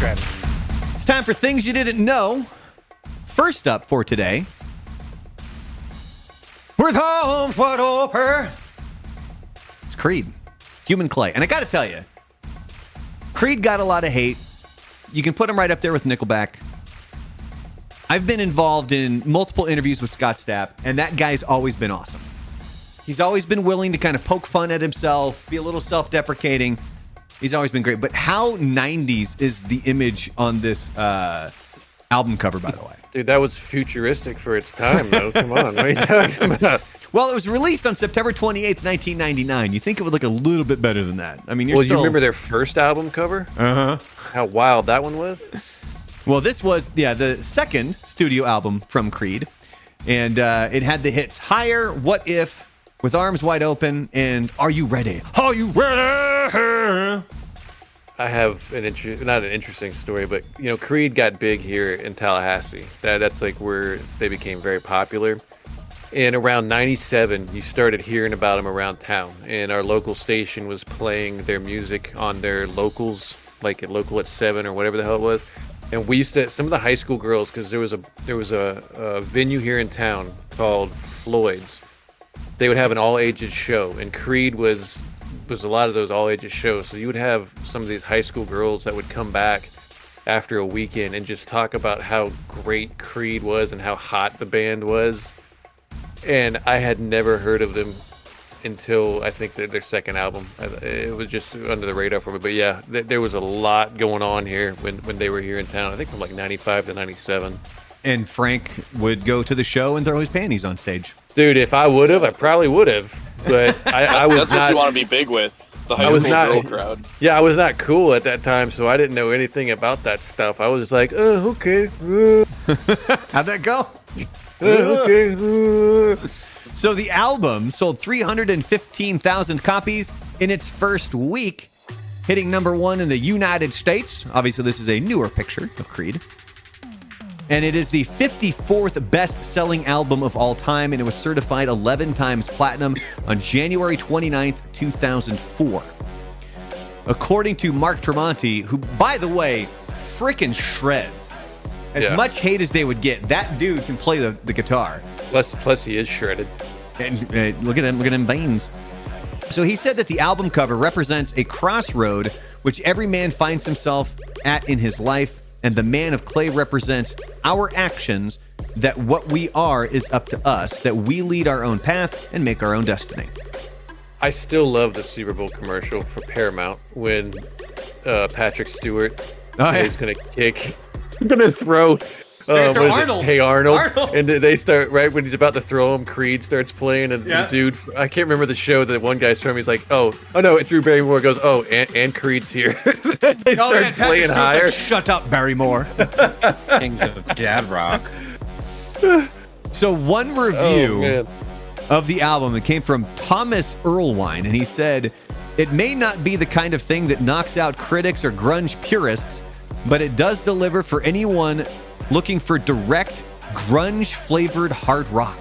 strategy. It's time for things you didn't know. First up for today, with arms wide open, it's Creed, Human Clay. And I got to tell you, Creed got a lot of hate. You can put him right up there with Nickelback. I've been involved in multiple interviews with Scott Stapp, and that guy's always been awesome. He's always been willing to kind of poke fun at himself, be a little self-deprecating. He's always been great. But how 90s is the image on this album cover, by the way? Dude, that was futuristic for its time, though. Come on, what are you talking about? Well, it was released on September 28th, 1999. You think it would look a little bit better than that. I mean, you remember their first album cover? Uh-huh. How wild that one was? Well, this was, the second studio album from Creed. And it had the hits Higher, What If, With Arms Wide Open, and Are You Ready? Are You Ready? I have not an interesting story, but, Creed got big here in Tallahassee. That's like where they became very popular. And around 97, you started hearing about them around town. And our local station was playing their music on their locals, like at Local at 7 or whatever the hell it was. And we used to, some of the high school girls, because there was a venue here in town called Floyd's. They would have an all ages show, and Creed was a lot of those all ages shows. So you would have some of these high school girls that would come back after a weekend and just talk about how great Creed was and how hot the band was. And I had never heard of them until I think their second album. It was just under the radar for me. But yeah, there was a lot going on here when they were here in town. I think from like 95 to 97. And Frank would go to the show and throw his panties on stage. Dude, if I would have, I probably would have. But I was That's not. what you want to be big with. The high school girl crowd. Yeah, I was not cool at that time, so I didn't know anything about that stuff. I was like, oh, okay. How'd that go? Okay. So the album sold 315,000 copies in its first week, hitting number 1 in the United States. Obviously, this is a newer picture of Creed. And it is the 54th best-selling album of all time, and it was certified 11 times platinum on January 29th, 2004. According to Mark Tremonti, who, by the way, frickin' shreds. As much hate as they would get, that dude can play the guitar. Plus, he is shredded. And look at them veins. So he said that the album cover represents a crossroad which every man finds himself at in his life, and the man of clay represents our actions, that what we are is up to us, that we lead our own path and make our own destiny. I still love the Super Bowl commercial for Paramount when Patrick Stewart is going to kick, going to throw Arnold. Hey Arnold. And they start right when he's about to throw him. Creed starts playing, and the dude, I can't remember the show that one guy's from. He's like, oh no, Drew Barrymore goes, oh, and Creed's here. They start playing higher. Like, shut up, Barrymore. Kings of Dad Rock. So one review of the album that came from Thomas Erlewine, and he said, it may not be the kind of thing that knocks out critics or grunge purists, but it does deliver for anyone looking for direct, grunge-flavored hard rock.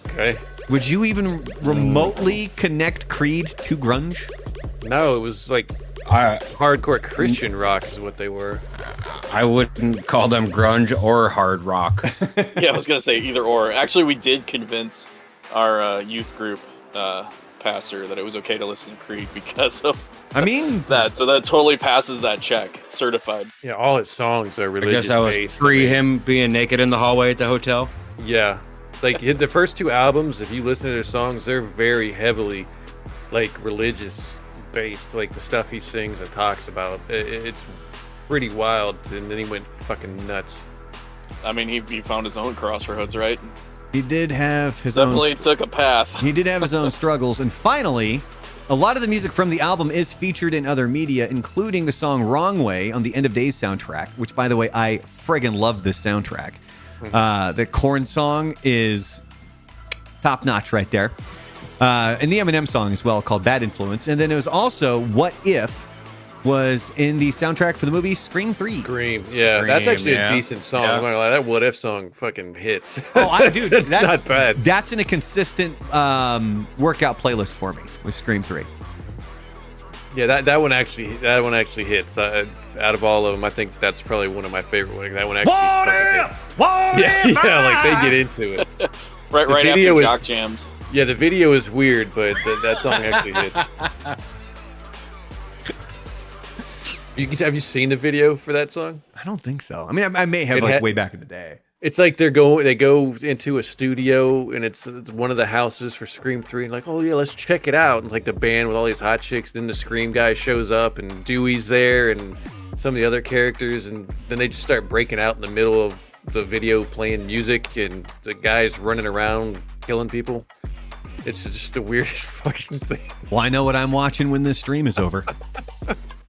Okay. Would you even remotely connect Creed to grunge? No, it was like hardcore Christian rock is what they were. I wouldn't call them grunge or hard rock. Yeah, I was going to say either or. Actually, we did convince our youth group pastor that it was okay to listen to Creed because of that. So that totally passes that check. Certified. Yeah, all his songs are religious. I guess that was pre him being naked in the hallway at the hotel. Yeah. Like the first two albums, if you listen to their songs, they're very heavily like religious based. Like the stuff he sings and talks about. It's pretty wild. And then he went fucking nuts. I mean, he found his own crossroads, right? He did have his Definitely took a path. He did have his own struggles. And finally, a lot of the music from the album is featured in other media, including the song Wrong Way on the End of Days soundtrack, which, by the way, I friggin' love this soundtrack. The Korn song is top-notch right there. And the Eminem song as well, called Bad Influence. And then it was also What If was in the soundtrack for the movie Scream 3. Scream, yeah. That's actually a decent song. I'm not gonna lie, that What If song fucking hits. Oh, dude, that's not bad. That's in a consistent workout playlist for me with Scream 3. Yeah, that one actually hits. Out of all of them, I think that's probably one of my favorite ones. That one actually hits. Yeah, like they get into it. right after Jock Jams. Yeah, the video is weird, but that song actually hits. Have you seen the video for that song? I don't think so. I mean, I may have way back in the day. It's like they go into a studio and it's one of the houses for Scream 3 and like, oh yeah, let's check it out. And like the band with all these hot chicks, then the Scream guy shows up and Dewey's there and some of the other characters, and then they just start breaking out in the middle of the video playing music and the guys running around killing people. It's just the weirdest fucking thing. Well, I know what I'm watching when this stream is over.